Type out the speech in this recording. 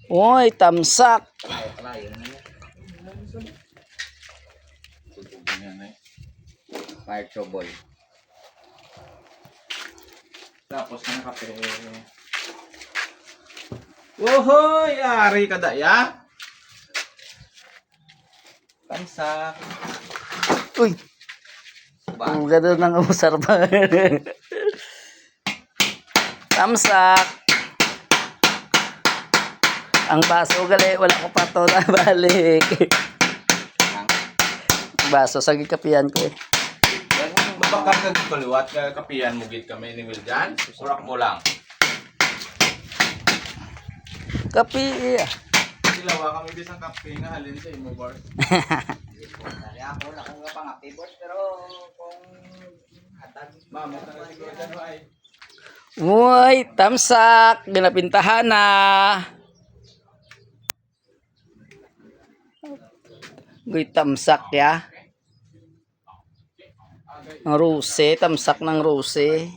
Uy, tamsak. Fire trouble. Tapos ng kape. Wohoy! Ari ka daya? Tamsak. Uy. Ganun ang usar pa. Tamsak. Ang baso gali, wala ko pa to na balik. Baso, sa gikapian ko eh. Babakar ka kaliwat, kapian mo git kami ni Wiljan. Surak mo lang. Kapi eh. Silawa kami bisang kape nga halin sa imo bar. Dali ako na kung pangapibot pero kung hatag Mama na siguro dyan ay. Uy, tamsak. Ginapintahan na. Uy, tamsak ya. Ang rose, tamsak ng rose.